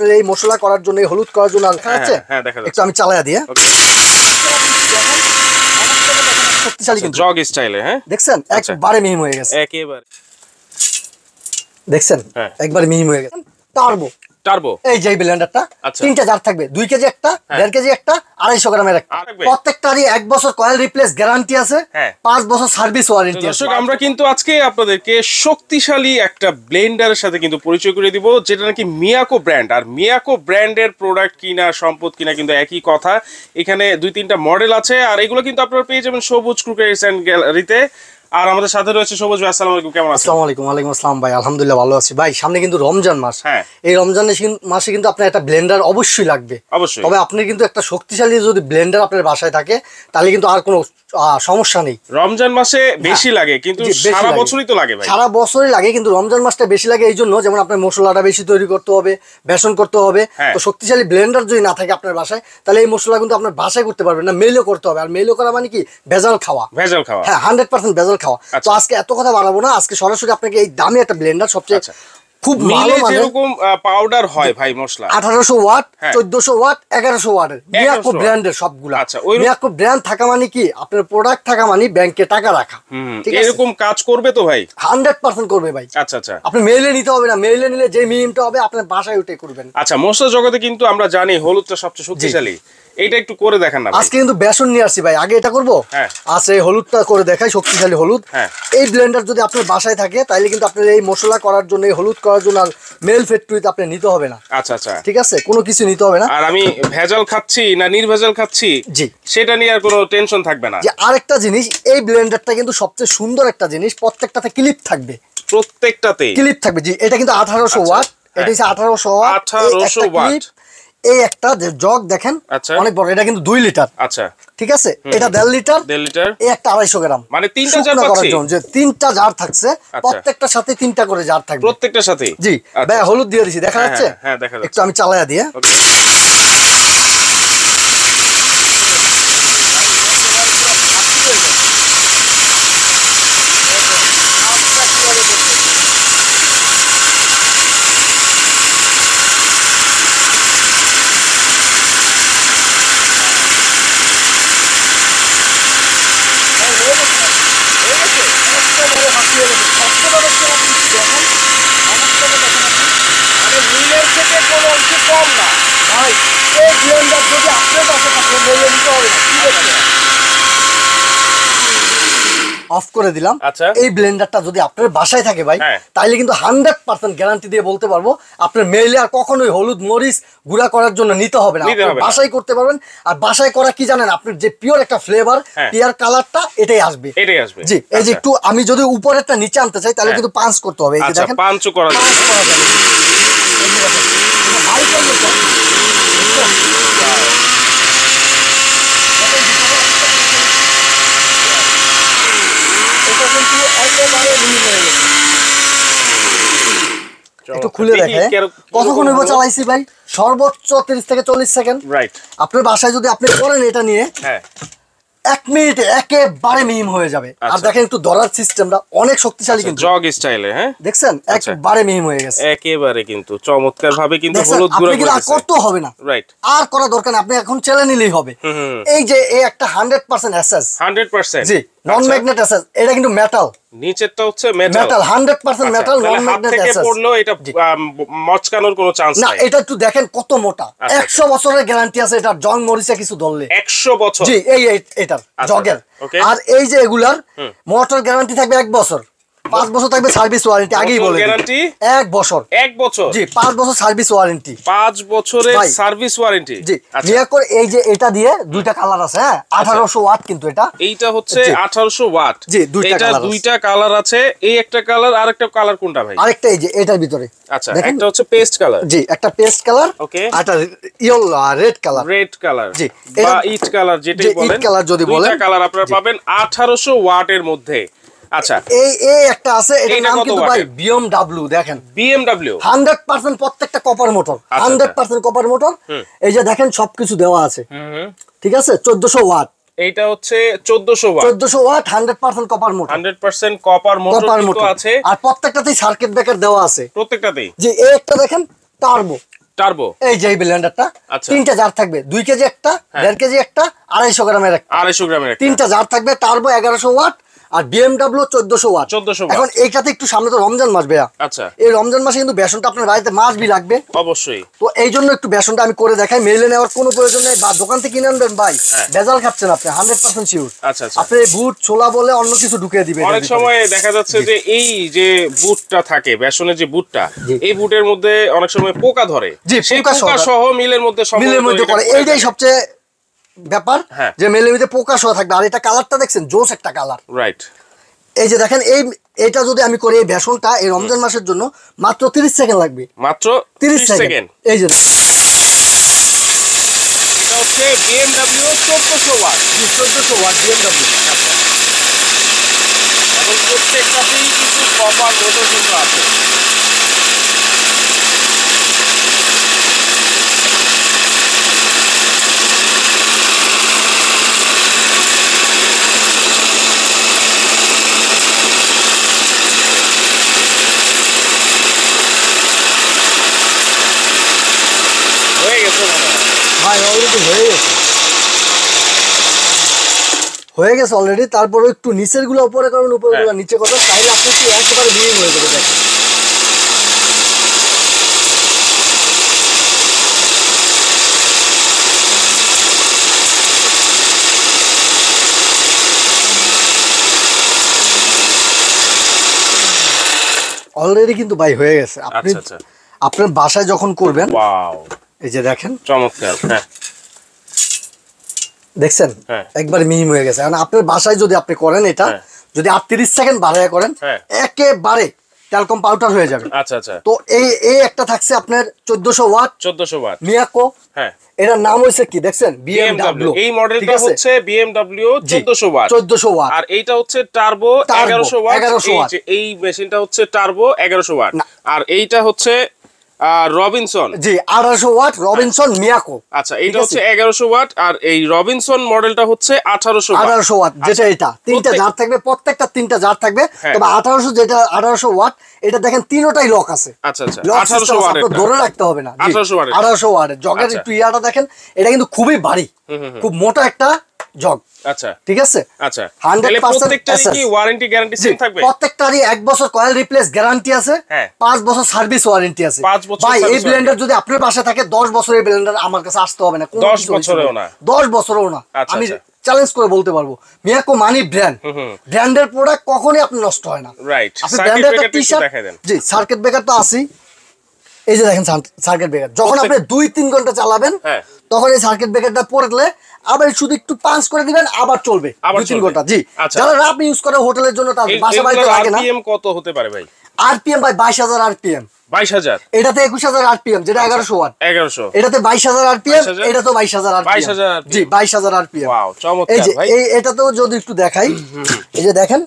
এই মশলা করার জন্য হলুদ করার জন্য একটু আমি চালায়া দিয়ে শক্তিশালী কিন্তু জগ স্টাইলে। হ্যাঁ দেখছেন একবারে মিহিম হয়ে গেছে, একেবারে দেখছেন একবারে মিহিম হয়ে গেছে। টার্বো টার্বো এই যে ব্লেন্ডারটা তিনটা জার থাকবে, 2 কেজি একটা, 1.5 কেজি একটা, 250 গ্রামের একটা। প্রত্যেকটারই 1 বছর কয়েল রিপ্লেস গ্যারান্টি আছে, 5 বছর সার্ভিস ওয়ারেন্টি আছে। দর্শক আমরা কিন্তু আজকে আপনাদেরকে শক্তিশালী একটা ব্লেন্ডারের সাথে কিন্তু পরিচয় করে দিব, যেটা নাকি মিয়াকো ব্র্যান্ড। আর মিয়াকো ব্র্যান্ডের প্রোডাক্ট কিনা সম্পদ কিনা কিন্তু একই কথা। এখানে 2-3টা মডেল আছে, আর এগুলো কিন্তু আপনারা পেয়ে যাবেন সবুজ ক্রুকারিস এন্ড গ্যালারিতে। আর আমাদের সাথে রয়েছে সবুজ ভাই। আসসালামু আলাইকুম, কেমন আছেন? আসসালামু আলাইকুম। ওয়ালাইকুম আসসালাম ভাই, আলহামদুলিল্লাহ ভালো আছি ভাই। সামনে কিন্তু রমজান মাস, এই রমজান মাসে কিন্তু আপনার একটা ব্লেন্ডার অবশ্যই লাগবে। তবে আপনি কিন্তু একটা শক্তিশালী যদি ব্লেন্ডার আপনার বাসায় থাকে তাহলে কিন্তু আর কোনো সমস্যা নেই। রমজান মাসে বেশি লাগে, কিন্তু সারা বছরই তো লাগে ভাই। সারা বছরই লাগে, কিন্তু রমজান মাসটা বেশি লাগে এই জন্য, যেমন আপনার মশলাটা বেশি তৈরি করতে হবে, বেসন করতে হবে। তো শক্তিশালী ব্লেন্ডার যদি না থাকে আপনার বাসায় তাহলে এই মশলা কিন্তু আপনার বাসায় করতে পারবেন না, মেইলও করতে হবে। আর মেইলও করা মানে কি ভেজাল খাওয়া, ভেজাল খাওয়া। হ্যাঁ 100% ভেজাল খাওয়া। তো আজকে এত কথা বাড়াবো না, আজকে সরাসরি আপনাকে এই দামি একটা ব্লেন্ডার সবচেয়ে খুব ভালো মানের যেরকম পাউডার হয় ভাই মশলা 1800 ওয়াট 1400 ওয়াট 1100 ওয়াটের মিয়াকো ব্র্যান্ডের সবগুলা। মিয়াকো ব্র্যান্ড থাকা মানে কি আপনার প্রোডাক্ট থাকা মানে ব্যাংকে টাকা রাখা। এরকম কাজ করবে তো ভাই 100% করবে ভাই। আচ্ছা আচ্ছা, আপনি মেইলে নিতে হবে না, মেইলে নিলে যে মিহিমটা হবে আপনার বাসায় উঠে করবেন। আচ্ছা, মশলা জগতে কিন্তু আমরা জানি হলুদটা সবচেয়ে শক্তিশালী। এইটা একটু করে দেখান না। আজকে কিন্তু বেসন নিয়ে আসছি ভাই, আগে এটা করবো। আচ্ছা এই হলুদটা করে দেখাই, শক্তিশালী হলুদ। এই ব্লেন্ডার যদি আপনার বাসায় থাকে তাহলে কিন্তু আপনার এই মশলা করার জন্য, এই হলুদ করার জন্য আর মেল ফ্যাক্টরিতে আপনি নিতে হবে না। আচ্ছা আচ্ছা, ঠিক আছে, কোনো কিছু নিতে হবে না। আর আমি ভেজাল খাচ্ছি না নির্ভেজাল খাচ্ছি জি সেটা নিয়ে আর কোনো টেনশন থাকবে না। যে আরেকটা জিনিস, এই ব্লেন্ডারটা কিন্তু সবচেয়ে সুন্দর একটা জিনিস, প্রত্যেকটাতে ক্লিপ থাকবে, প্রত্যেকটাতে ক্লিপ থাকবে। জি এটা কিন্তু 1800 ওয়াট, এটা হচ্ছে 1800 ওয়াট। এই একটা যে জগ দেখেন অনেক বড়, এটা কিন্তু 2 লিটার। আচ্ছা ঠিক আছে, এটা 1.5 লিটার, এই একটা 250 গ্রাম, মানে 3টা জার পাচ্ছি। যে 3টা জার থাকছে, প্রত্যেকটার সাথে 3টা করে জার থাকবে, প্রত্যেকটার সাথে। জি ভাই হলুদ দিয়ে দিছি, দেখা যাচ্ছে? হ্যাঁ দেখা যাচ্ছে। একটু আমি চালায়া দিয়ে অফ করে দিলাম। এই ব্লেন্ডারটা যদি আপনার বাসায় থাকে ভাই তাহলে কিন্তু 100% গ্যারান্টি দিয়ে বলতে পারবো আপনার মেইলে আর কখনোই হলুদ মরিচ গুঁড়া করার জন্য নিতে হবে না, বাসায় করতে পারবেন। আর বাসায় করা কি জানেন, আপনার যে পিওর একটা ফ্লেভার, পিওর কালারটা এটাই আসবে। জি এই যে একটু আমি যদি উপরেরটা নিচে আনতে চাই তাহলে কিন্তু পাঁচ করতে হবে। এই যে দেখেন পাঁচ করা যাবে। একটু খুলে দেখে কতক্ষণ হইব চালাইছি ভাই, সর্বোচ্চ 30 থেকে 40 সেকেন্ড। আপনার বাসায় যদি আপনি করেন এটা নিয়ে 1 মিনিটে একেবারে মিহিম হয়ে যাবে। আর দেখেন একটু ধরার সিস্টেমটা অনেক শক্তিশালী, কিন্তু জগ স্টাইলে। হ্যাঁ দেখছেন একবারে মিহিম হয়ে গেছে, একেবারে কিন্তু চমৎকার ভাবে কিন্তু হলুদ গুঁড়া করে দিয়েছে। আর করতে হবে না, রাইট, আর করা দরকার না, আপনি এখন চেলে নিলেই হবে। এই যে এই একটা 100% এসএস, 100% জি নন ম্যাগনেট এসএস, এটা কিন্তু মেটাল, নিচেরটা হচ্ছে মেটাল 100% মেটাল, নন ম্যাগনেট এসএস। পড়লো এটা মচকানোর কোনো চান্স নাই। না এটা একটু দেখেন কত মোটা, 100 বছরের গ্যারান্টি আছে এটা, জং মরিচে কিছু ধরলে 100 বছর। জি এই এটার জগের। আর এই যে এগুলার মোটর গ্যারান্টি থাকবে 1 বছর, 5 বছর থাকবে সার্ভিস ওয়ারেন্টি। আগেই বলে গ্যারান্টি 1 বছর, 1 বছর। জি 5 বছর সার্ভিস ওয়ারেন্টি, 5 বছরের সার্ভিস ওয়ারেন্টি। জি মিয়াকোর এই যে এটা দিয়ে 2টা কালার আছে। হ্যাঁ 1800 ওয়াট কিন্তু এইটা হচ্ছে 1800 ওয়াট। জি এটা 2টা কালার আছে, এই একটা কালার আর একটা কালার কোনটা ভাই? আরেকটা এই যে এটার ভিতরে। আচ্ছা একটা হচ্ছে পেস্ট কালার, জি একটা পেস্ট কালার, ওকে, আর একটা ইয়েলো রেড কালার, জি বা ইট কালার যেটাই বলেন, ইট কালার যদি বলেন, 2টা কালার আপনারা পাবেন 1800 ওয়াটের মধ্যে। আচ্ছা এই একটা আছে, এটার নাম কিন্তু ভাই BMW। দেখেন BMW 100% প্রত্যেকটা কপার মোটর, 100% কপার মোটর। এই যে দেখেন সবকিছু দেওয়া আছে, ঠিক আছে। 1400 ওয়াট, এইটা হচ্ছে 1400 watt, 1400 watt 100% copper motor, 100% copper motor আছে। আর প্রত্যেকটাতেই সার্কিট ব্রেকার দেওয়া আছে, প্রত্যেকটাতেই। যে এই একটা দেখেন টার্বো, টার্বো, এই যে এই ব্লেন্ডারটা আচ্ছা। 3টা জার থাকবে, 2 কেজি একটা, 1.5 কেজি একটা, 250 গ্রামের একটা, 250 গ্রামের একটা, 3টা জার থাকবে। টার্বো 1100 ওয়াট আর BMW 1400 ওয়াট। 1400 ওয়াট। এখন এইটাতে একটু সামনে তো রমজান মাস ভাইয়া, আচ্ছা, এই রমজান মাসে কিন্তু বেসনটা আপনার বাড়িতে মাসবি লাগবে অবশ্যই। তো এই জন্য একটু বেসনটা আমি করে দেখাই, মেলে নেওয়ার কোনো প্রয়োজন নেই বা দোকান থেকে কিনে আনবেন ভাই, ভেজাল খাচ্ছেন আপনি 100% শিওর। আচ্ছা আচ্ছা, আপনি বুট ছোলা বলে অন্য কিছু ঢুকিয়ে দিবেন। অনেক সময় দেখা যাচ্ছে যে এই যে বুটটা থাকে, বেসনের যে বুটটা, এই বুটের মধ্যে অনেক সময় পোকা ধরে, সেই পোকা সহ মিলের মধ্যে করে, এইটাই সবচেয়ে ব্যাপার যে মেলের মধ্যে পোকা সহ থাকবে। আর এটা কালারটা দেখছেন, জোস একটা কালার, রাইট। এই যে দেখেন, এইটা যদি আমি করি এই বেসনটা এই রমজান মাসের জন্য মাত্র 30 সেকেন্ড লাগবে, মাত্র 30 সেকেন্ড। এই যে এটা হচ্ছে BMW 1400 ওয়াট, 1400 ওয়াট BMW। এবং প্রত্যেকটাতেই কিন্তু কপার মোটর কিন্তু আছে। ভাই অলরেডি হয়ে গেছে অলরেডি। তারপরে একটু নিচের গুলো উপরে করুন, উপরে গুলো নিচে করবেন, তাহলে আপনি কি একেবারে বিয়ে হয়ে যাবে। দেখেন অলরেডি কিন্তু ভাই হয়ে গেছে। আপনি আপনার বাসায় যখন করবেন, ওয়াও, এই যে দেখেন চমৎকার, দেখছেন একবারে মিহিম হয়ে গেছে। কারণ আপনার বাসায় যদি আপনি করেন এটা, যদি 38 সেকেন্ড বাড়ায় করেন, একেবারে টেলকম পাউডার হয়ে যাবে। আচ্ছা আচ্ছা। তো এই একটা থাকছে আপনার 1400 ওয়াট, 1400 ওয়াট মিয়াকো। এটার নাম হইছে কি দেখছেন, BMW। এই মডেলটা হচ্ছে BMW 1400 ওয়াট, 1400 ওয়াট। আর এইটা হচ্ছে টার্বো 1100 ওয়াট। এই মেশিনটা হচ্ছে টার্বো 1100 ওয়াট, আর এইটা হচ্ছে রবিনসন, জি 1800 ওয়াট রবিনসন মিয়াকো। আচ্ছা, এইটা হচ্ছে 1100 ওয়াট, আর এই রবিনসন মডেলটা হচ্ছে 1800 ওয়াট। যেটা এটা তিনটা জার থাকবে, প্রত্যেকটা তিনটা জার থাকবে। তবে 1800 যেটা 1800 ওয়াট, এটা দেখেন তিনটাই লক আছে। আচ্ছা আচ্ছা, 1800 ওয়াট ধরে রাখতে হবে না। 1800 ওয়াট জগের একটু ইয়াটা দেখেন, এটা কিন্তু খুবই ভারী, খুব মোটা একটা জগ। আচ্ছা, ঠিক আছে। আচ্ছা, 100% প্রত্যেকটারই কি ওয়ারেন্টি গ্যারান্টি সেম থাকবে? প্রত্যেকটারই 1 বছর কয়েল রিপ্লেস গ্যারান্টি আছে, 5 বছর সার্ভিস ওয়ারেন্টি আছে। ভাই এই ব্লেন্ডার যদি আপনার বাসায় থাকে 10 বছরের ব্লেন্ডার আমার কাছে আসতে হবে না, 10 বছরেও না, 10 বছরেও না। আমি চ্যালেঞ্জ করে বলতে পারবো, মিয়াকো মানি ব্র্যান্ড, ব্র্যান্ডের প্রোডাক্ট কখনোই আপনি নষ্ট হয় না। রাইট। আপনি ব্র্যান্ডের একটা টি-শার্ট, জি সার্কিট ব্রেকার তো আছেই, এই যে দেখেন সার্কিট ব্রেকার, যখন আপনি 2-3 ঘন্টা চালাবেন তখন এই সার্কিট ব্রেকারটা পড়লে আবার শুধু একটু পাঞ্চ করে দিবেন, আবার চলবে 2-3 ঘন্টা। জি, যারা রাপ ইউজ করে হোটেলের জন্য, তার বাসা বাড়িতে লাগে না। আরপিএম কত হতে পারে ভাই? আরপিএম ভাই 22000 আরপিএম। 22000? এটাতে 21000 আরপিএম, যেটা 1100 ওয়াট। 1100, এটাতে 22000 আরপিএম, এটা তো 22000 আরপিএম। 22000, জি 22000 আরপিএম। ওয়াও, চমৎকার ভাই। এই এটাতেও যদি একটু দেখাই, এই যে দেখেন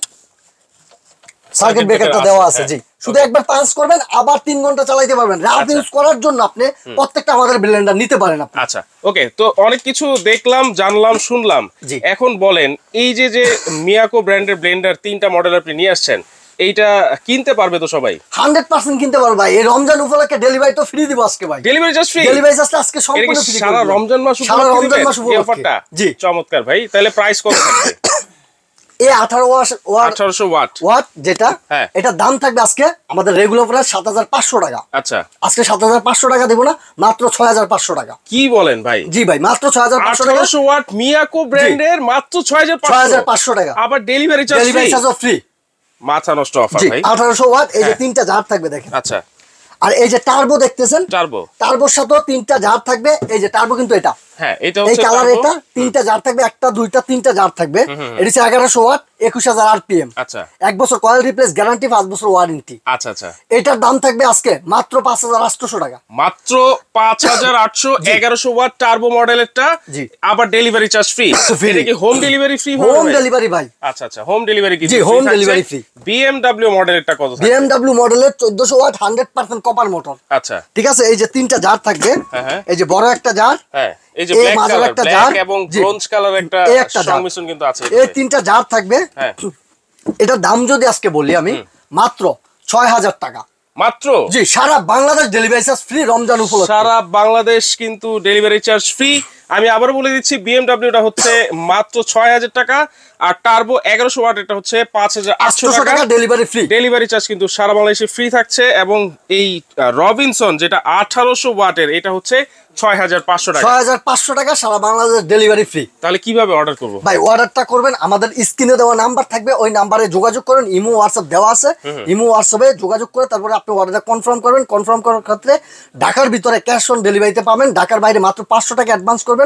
সার্কিট ব্রেকারটা দেওয়া আছে। জি, শুধু একবার পাঞ্চ করবেন, আবার 3 ঘন্টা চালাতে পারবেন। রাফ ইউজ করার জন্য আপনি প্রত্যেকটা আমাদের ব্লেন্ডার নিতে পারেন আপনি। আচ্ছা, ওকে, তো অনেক কিছু দেখলাম, জানলাম, শুনলাম। এখন বলেন, এই যে মিয়াকো ব্র্যান্ডের ব্লেন্ডার 3টা মডেল আপনি নিয়ে আসছেন, এইটা কিনতে পারবে তো সবাই? 100% কিনতে পারবে ভাই। এই রমজান উপলক্ষে ডেলিভারি তো ফ্রি দিব আজকে ভাই। Delivery just free? Delivery just আজকে সম্পূর্ণ ফ্রি। সারা রমজান মাস উপলক্ষে, সারা রমজান মাস উপলক্ষে। জি, চমৎকার ভাই। তাহলে প্রাইস কত থাকবে? এই 1800 ওয়াট যেটা, এটা দাম থাকবে আজকে আমাদের রেগুলার প্রাইস 7500 টাকা। আচ্ছা, আজকে 7500 টাকা দেব না, মাত্র 6500 টাকা। কি বলেন ভাই? জি ভাই, মাত্র 6500 টাকা। 1800 ওয়াট মিয়াকো ব্র্যান্ডের মাত্র 6500 টাকা। আবার ডেলিভারি চার্জ ফ্রি। মাথা নষ্ট অফার ভাই। 1800 ওয়াট, এই যে 3টা জার থাকবে দেখেন। আচ্ছা, আর এই যে টার্বো দেখতেছেন, টার্বোর সাথেও 3টা জার থাকবে। এই যে টার্বো কিন্তু এটা, এটা এই কালার, এটা 3টা জার থাকবে, 1টা 2টা 3টা জার থাকবে। এটা হচ্ছে 1100 ওয়াট, 21000 আরপিএম। আচ্ছা, 1 বছর কয়েল রিপ্লেস গ্যারান্টি, 5 বছর ওয়ারেন্টি। আচ্ছা আচ্ছা, এটার দাম থাকবে আজকে মাত্র 5800 টাকা। মাত্র 5800। 1100 ওয়াট টার্বো মডেলেরটা, আবার ডেলিভারি চার্জ ফ্রি। এটা কি home delivery free? Home delivery ভাই। আচ্ছা আচ্ছা, হোম ডেলিভারি কি? জি, হোম ডেলিভারি ফ্রি। BMW মডেলেরটা কত থাকবে? BMW মডেলের 1400 ওয়াট 100% কপার মোটর। আচ্ছা, ঠিক আছে। এই যে 3টা জার থাকবে, এই যে বড় একটা জার, এই যে ব্ল্যাক কালার, ব্ল্যাক এবং ব্রোঞ্জ কালার একটা সংমিশ্রণ কিন্তু আছে। এই 3টা জার থাকবে। এটার দাম যদি আজকে বলি আমি, মাত্র 6000 টাকা। মাত্র। জি, সারা Bangladesh delivery charge free Ramzan উপলক্ষে। সারা বাংলাদেশ কিন্তু ডেলিভারি চার্জ ফ্রি। আমি আবারও বলে দিচ্ছি বিএমডব্লিউটা হচ্ছে মাত্র ৬,০০০ টাকা, আর টার্বো ১১০০ ওয়াট এটা হচ্ছে ৫,৮০০ টাকা ডেলিভারি ফ্রি। ডেলিভারি চার্জ কিন্তু সারা বাংলাদেশে ফ্রি থাকছে। এবং এই রবিনসন যেটা ১৮০০ ওয়াটের এটা হচ্ছে ৬,৫০০ টাকা। ৬,৫০০ টাকা সারা বাংলাদেশ ডেলিভারি ফ্রি। তাহলে কিভাবে অর্ডার করব ভাই? অর্ডারটা করবেন, আমাদের স্ক্রিনে দেওয়া নাম্বার থাকবে, ওই নাম্বারে যোগাযোগ করুন। ইমো হোয়াটসঅ্যাপ দেওয়া আছে, ইমো হোয়াটসঅ্যাপে যোগাযোগ করে তারপরে আপনি অর্ডারটা কনফার্ম করবেন। কনফার্ম করার ক্ষেত্রে ঢাকার ভিতরে ক্যাশ অন ডেলিভারিতে পাবেন, ঢাকার বাইরে মাত্র ৫০০ টাকা অ্যাডভান্স করবেন।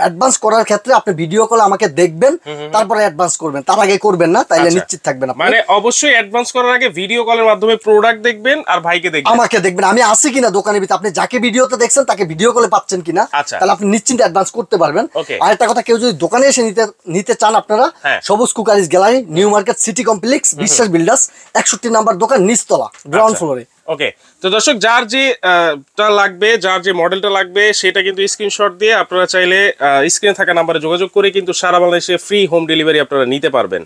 অ্যাডভান্স করার ক্ষেত্রে আপনি ভিডিও কলে আমাকে দেখবেন, তারপরে অ্যাডভান্স করবেন, তার আগে করবেন না, তাইলে নিশ্চিত থাকবেন আপনি। মানে অবশ্যই অ্যাডভান্স করার আগে ভিডিও কলের মাধ্যমে প্রোডাক্ট দেখবেন আর ভাইকে দেখবেন, আমাকে দেখবেন আমি আছি কিনা দোকানের ভিতরে, আপনি যাকে ভিডিওতে দেখছেন তাকে ভিডিও কলে পাচ্ছেন কিনা, তাহলে আপনি নিশ্চিন্তে অ্যাডভান্স করতে পারবেন। আর একটা কথা, কেউ যদি দোকানে এসে নিতে চান আপনারা, সবুজ cookeries gallery, new market, city complex, বিশ্বাস বিল্ডার্স, ৬১ নাম্বার দোকান, নিচতলা, গ্রাউন্ড ফ্লোরে। ওকে, তো দর্শক যার যেটা লাগবে, যার যে মডেলটা লাগবে সেটা কিন্তু স্ক্রিনশট দিয়ে আপনারা চাইলে স্ক্রিনে থাকা নাম্বারে যোগাযোগ করে কিন্তু সারা বাংলাদেশে ফ্রি হোম ডেলিভারি আপনারা নিতে পারবেন।